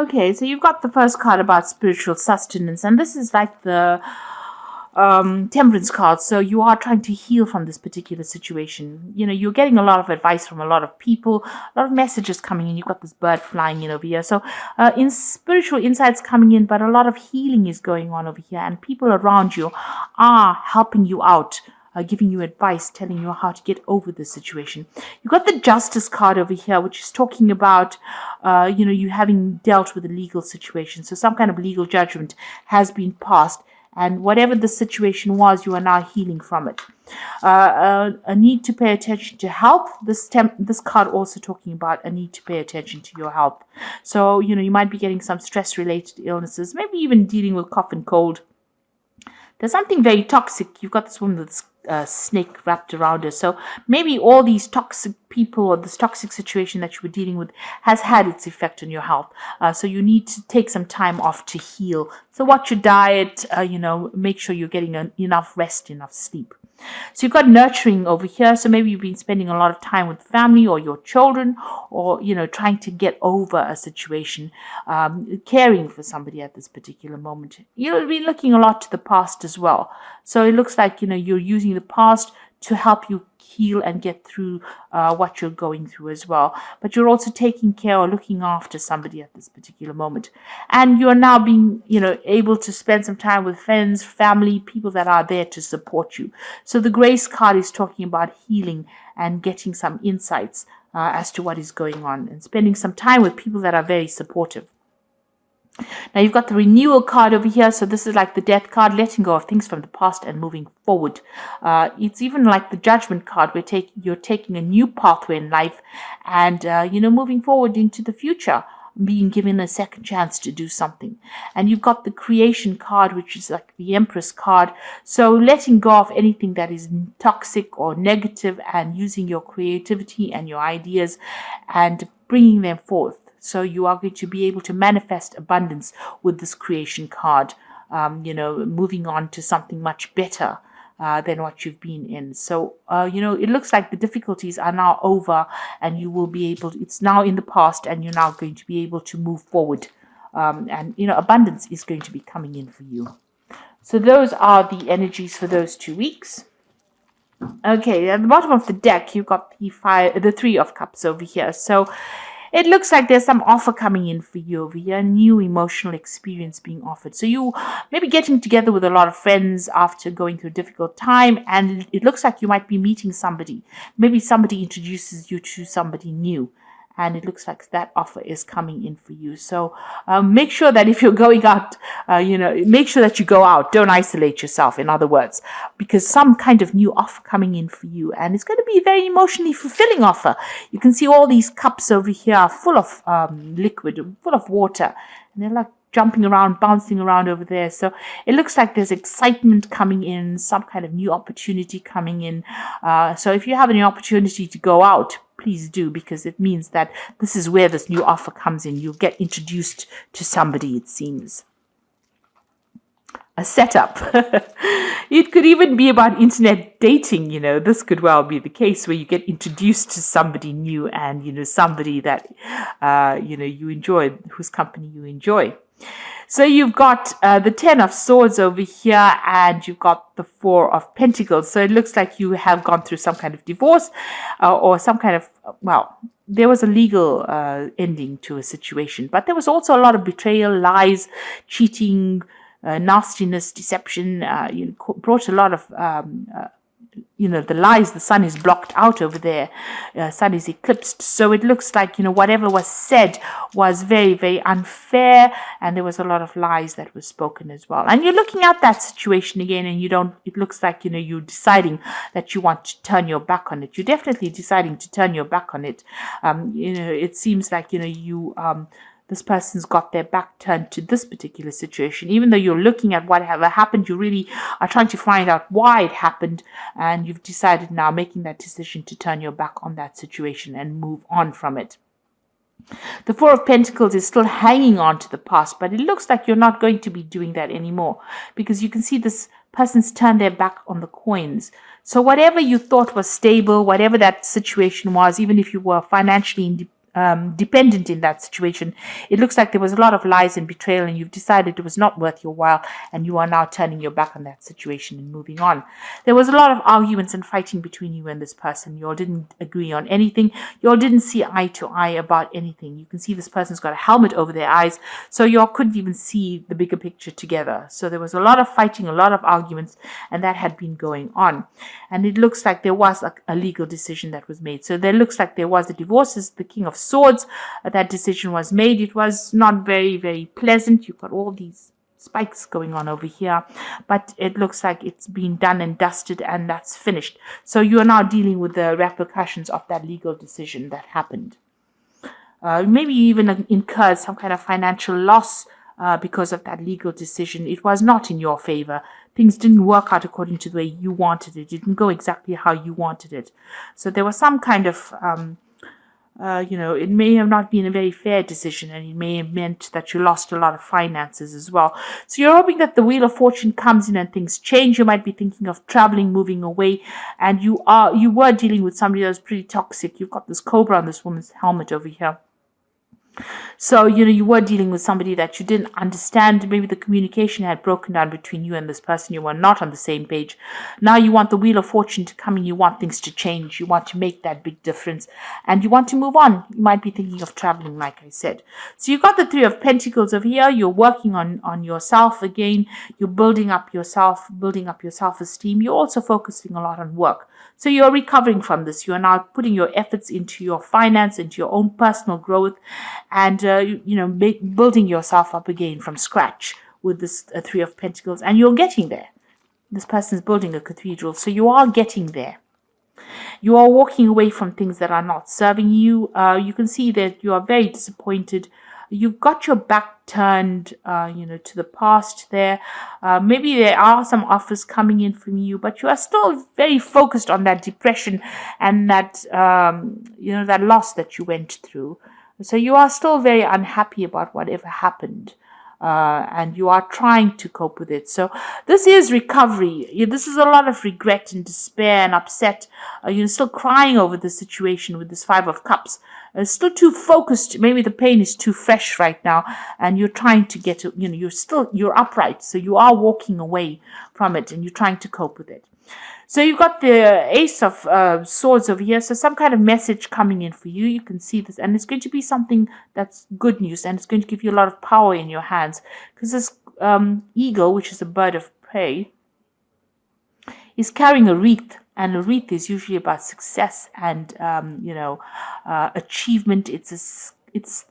Okay, so you've got the first card about spiritual sustenance, and this is like the temperance card. So you are trying to heal from this particular situation. You know, you're getting a lot of advice from a lot of people, a lot of messages coming in. You've got this bird flying in over here. So in spiritual insights coming in, but a lot of healing is going on over here, and people around you are helping you out. Giving you advice, telling you how to get over the situation. You've got the Justice card over here, which is talking about, you having dealt with a legal situation. So some kind of legal judgment has been passed, and whatever the situation was, you are now healing from it. A need to pay attention to health. This card also talking about a need to pay attention to your health. So, you might be getting some stress-related illnesses, maybe even dealing with cough and cold. There's something very toxic. You've got this woman with this snake wrapped around her. So maybe all these toxic people or this toxic situation that you were dealing with has had its effect on your health. So you need to take some time off to heal. So watch your diet, make sure you're getting enough rest, enough sleep. So you've got nurturing over here. So maybe you've been spending a lot of time with family or your children, or, trying to get over a situation, caring for somebody at this particular moment. You'll be looking a lot to the past as well. So it looks like, you're using the past to help you heal and get through what you're going through as well. But you're also taking care or looking after somebody at this particular moment. And you're now being, able to spend some time with friends, family, people that are there to support you. So the Grace card is talking about healing and getting some insights as to what is going on and spending some time with people that are very supportive. Now you've got the renewal card over here. So this is like the death card, letting go of things from the past and moving forward. It's even like the judgment card where you're taking a new pathway in life and, moving forward into the future, being given a second chance to do something. And you've got the creation card, which is like the Empress card. So letting go of anything that is toxic or negative and using your creativity and your ideas and bringing them forth. So you are going to be able to manifest abundance with this creation card, moving on to something much better than what you've been in. So, it looks like the difficulties are now over and you will be it's now in the past and you're now going to be able to move forward. And abundance is going to be coming in for you. So those are the energies for those 2 weeks. Okay, at the bottom of the deck, you've got the Three of Cups over here. So it looks like there's some offer coming in for you over here, a new emotional experience being offered. So you may be getting together with a lot of friends after going through a difficult time, and it looks like you might be meeting somebody. Maybe somebody introduces you to somebody new, and it looks like that offer is coming in for you. So make sure that if you're going out, make sure that you go out. Don't isolate yourself, in other words, because some kind of new offer coming in for you. And it's going to be a very emotionally fulfilling offer. You can see all these cups over here full of liquid, full of water. And they're like jumping around, bouncing around over there. So it looks like there's excitement coming in, some kind of new opportunity coming in. So if you have any opportunity to go out, please do, because it means that this is where this new offer comes in. You'll get introduced to somebody, it seems. A setup. It could even be about internet dating, this could well be the case where you get introduced to somebody new and, somebody that, you enjoy, whose company you enjoy. So you've got the Ten of Swords over here, and you've got the Four of Pentacles. So it looks like you have gone through some kind of divorce or some kind of, there was a legal ending to a situation. But there was also a lot of betrayal, lies, cheating, nastiness, deception. Brought a lot of the lies. The sun is blocked out over there. Sun is eclipsed. So it looks like, whatever was said was very, very unfair. And there was a lot of lies that were spoken as well. And you're looking at that situation again and it looks like, you're deciding that you want to turn your back on it. You're definitely deciding to turn your back on it. It seems like, this person's got their back turned to this particular situation. Even though you're looking at whatever happened, you really are trying to find out why it happened. And you've decided now, making that decision to turn your back on that situation and move on from it. The Four of Pentacles is still hanging on to the past, but it looks like you're not going to be doing that anymore, because you can see this person's turned their back on the coins. So whatever you thought was stable, whatever that situation was, even if you were financially dependent in that situation. It looks like there was a lot of lies and betrayal, and you've decided it was not worth your while, and you are now turning your back on that situation and moving on. There was a lot of arguments and fighting between you and this person. You all didn't agree on anything. You all didn't see eye to eye about anything. You can see this person's got a helmet over their eyes, so you all couldn't even see the bigger picture together. So there was a lot of fighting, a lot of arguments, and that had been going on. And it looks like there was a legal decision that was made. So there looks like there was a divorce. As the King of Swords, that decision was made. It was not very, very pleasant. You've got all these spikes going on over here, but it looks like it's been done and dusted, and that's finished. So you are now dealing with the repercussions of that legal decision that happened. Maybe you even incurred some kind of financial loss because of that legal decision. It was not in your favor. Things didn't work out according to the way you wanted it. It didn't go exactly how you wanted it. So there was some kind of it may have not been a very fair decision, and it may have meant that you lost a lot of finances as well. So you're hoping that the Wheel of Fortune comes in and things change. You might be thinking of traveling, moving away, and you were dealing with somebody that was pretty toxic. You've got this cobra on this woman's helmet over here. So, you were dealing with somebody that you didn't understand. Maybe the communication had broken down between you and this person. You were not on the same page. Now you want the Wheel of Fortune to come in. You want things to change. You want to make that big difference. And you want to move on. You might be thinking of traveling, like I said. So you've got the Three of Pentacles over here. You're working on yourself again. You're building up your self-esteem. You're also focusing a lot on work. So you're recovering from this. You are now putting your efforts into your finance, into your own personal growth, and building yourself up again from scratch with this Three of Pentacles. And you're getting there. This person is building a cathedral, so you are getting there. You are walking away from things that are not serving you. You can see that you are very disappointed. You've got your back turned, to the past there. Maybe there are some offers coming in from you, but you are still very focused on that depression and that, that loss that you went through. So you are still very unhappy about whatever happened. And you are trying to cope with it. So this is recovery. This is a lot of regret and despair and upset. You're still crying over the situation with this Five of Cups. Still too focused. Maybe the pain is too fresh right now, and you're trying to get to, you're upright. So you are walking away from it, and you're trying to cope with it. So you've got the Ace of Swords over here. So some kind of message coming in for you. You can see this. And it's going to be something that's good news. And it's going to give you a lot of power in your hands. Because this eagle, which is a bird of prey, is carrying a wreath. And a wreath is usually about success and, achievement. It's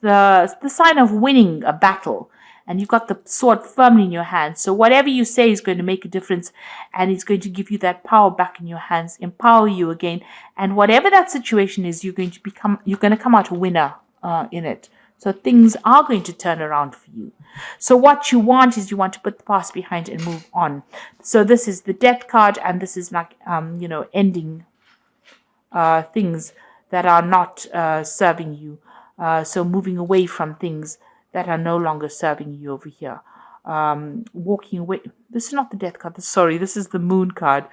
the sign of winning a battle. And you've got the sword firmly in your hand. So whatever you say is going to make a difference, and it's going to give you that power back in your hands, empower you again. And whatever that situation is, you're going to come out a winner in it. So things are going to turn around for you. So what you want is you want to put the past behind and move on. So this is the Death card, and this is like ending things that are not serving you. So moving away from things that are no longer serving you over here. Walking away. This is not the Death card. Sorry, this is the Moon card.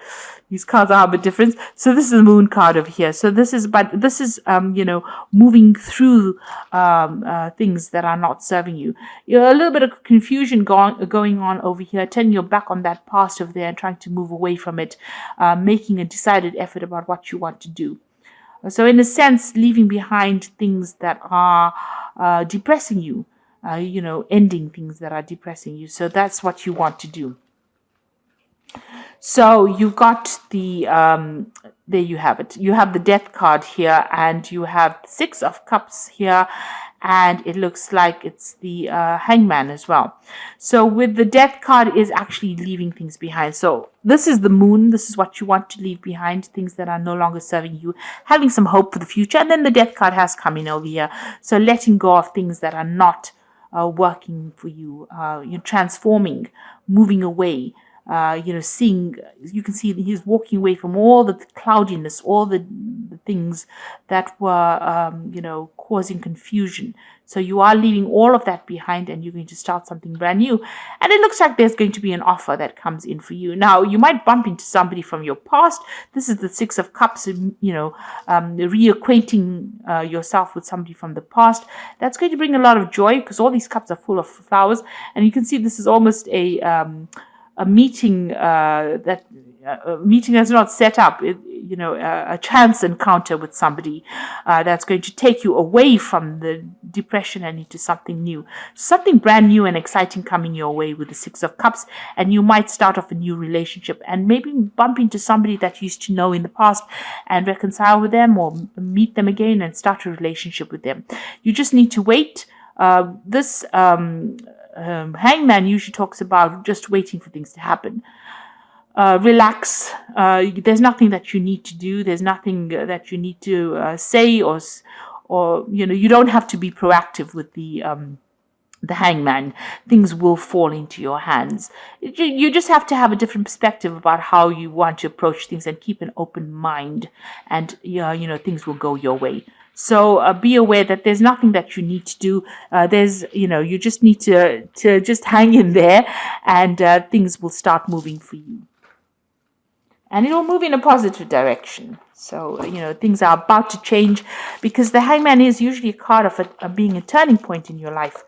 These cards are a bit different. So this is the Moon card over here. So this is moving through things that are not serving you. You're a little bit of confusion going on over here, turning your back on that past over there and trying to move away from it, making a decided effort about what you want to do. So in a sense, leaving behind things that are depressing you. Ending things that are depressing you. So that's what you want to do. So you got the, there you have it. You have the Death card here, and you have Six of Cups here, and it looks like it's the Hangman as well. So with the Death card is actually leaving things behind. So this is the Moon. This is what you want to leave behind, things that are no longer serving you, having some hope for the future. And then the Death card has come in over here. So letting go of things that are not working for you, you're transforming, moving away, seeing, you can see he's walking away from all the cloudiness, all the things that were, causing confusion. So you are leaving all of that behind and you're going to start something brand new. And it looks like there's going to be an offer that comes in for you. Now, you might bump into somebody from your past. This is the Six of Cups, reacquainting yourself with somebody from the past. That's going to bring a lot of joy because all these cups are full of flowers. And you can see this is almost a meeting a meeting that's not set up. A chance encounter with somebody that's going to take you away from the depression and into something new, something brand new and exciting coming your way with the Six of Cups. And you might start off a new relationship and maybe bump into somebody that you used to know in the past and reconcile with them or meet them again and start a relationship with them. You just need to wait. This Hangman usually talks about just waiting for things to happen. Relax. There's nothing that you need to do. There's nothing that you need to say or you don't have to be proactive with the Hangman. Things will fall into your hands. You just have to have a different perspective about how you want to approach things and keep an open mind, and things will go your way. So be aware that there's nothing that you need to do. You just need to just hang in there, and things will start moving for you. And it will move in a positive direction. So, things are about to change because the Hangman is usually a card of being a turning point in your life.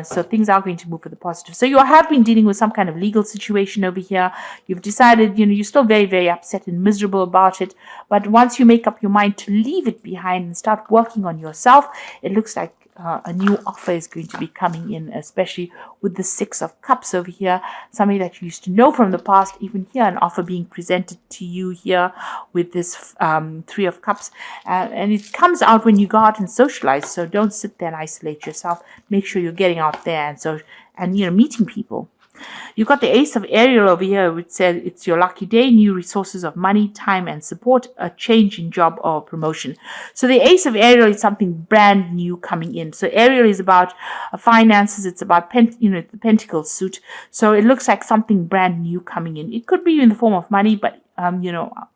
So things are going to move for the positive. So you have been dealing with some kind of legal situation over here. You've decided, you're still very, very upset and miserable about it. But once you make up your mind to leave it behind and start working on yourself, it looks like a new offer is going to be coming in, especially with the Six of Cups over here. Somebody that you used to know from the past, even here, an offer being presented to you here with this Three of Cups. And it comes out when you go out and socialize. So don't sit there and isolate yourself. Make sure you're getting out there and meeting people. You've got the Ace of Ariel over here, which says it's your lucky day, new resources of money, time, and support, a change in job or promotion. So the Ace of Ariel is something brand new coming in. So Ariel is about finances. It's about the Pentacles suit. So it looks like something brand new coming in. It could be in the form of money, but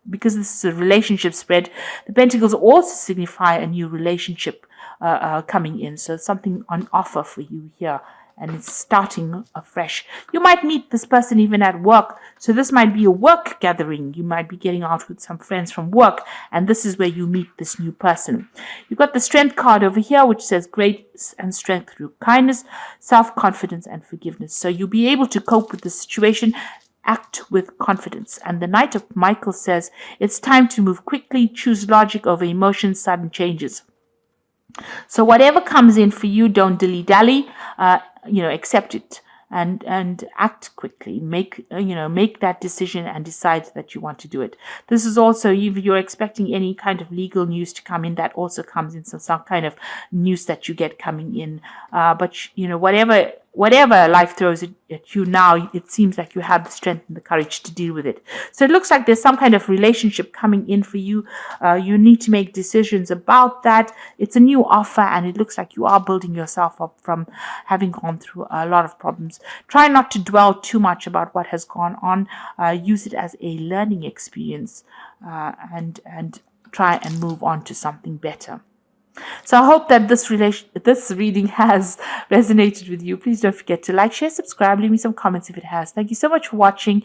because this is a relationship spread, the Pentacles also signify a new relationship coming in. So something on offer for you here. And it's starting afresh. You might meet this person even at work. So this might be a work gathering. You might be getting out with some friends from work. And this is where you meet this new person. You've got the Strength card over here, which says grace and strength through kindness, self-confidence, and forgiveness. So you'll be able to cope with the situation. Act with confidence. And the Knight of Michael says, it's time to move quickly, choose logic over emotions, sudden changes. So whatever comes in for you, don't dilly-dally. Accept it and act quickly. Make that decision and decide that you want to do it. This is also, if you're expecting any kind of legal news to come in, that also comes in. So some kind of news that you get coming in. But whatever life throws at you now, it seems like you have the strength and the courage to deal with it. So it looks like there's some kind of relationship coming in for you. You need to make decisions about that. It's a new offer, and it looks like you are building yourself up from having gone through a lot of problems. Try not to dwell too much about what has gone on. Use it as a learning experience, and try and move on to something better. So I hope that this reading has resonated with you. Please don't forget to like, share, subscribe, leave me some comments if it has. Thank you so much for watching.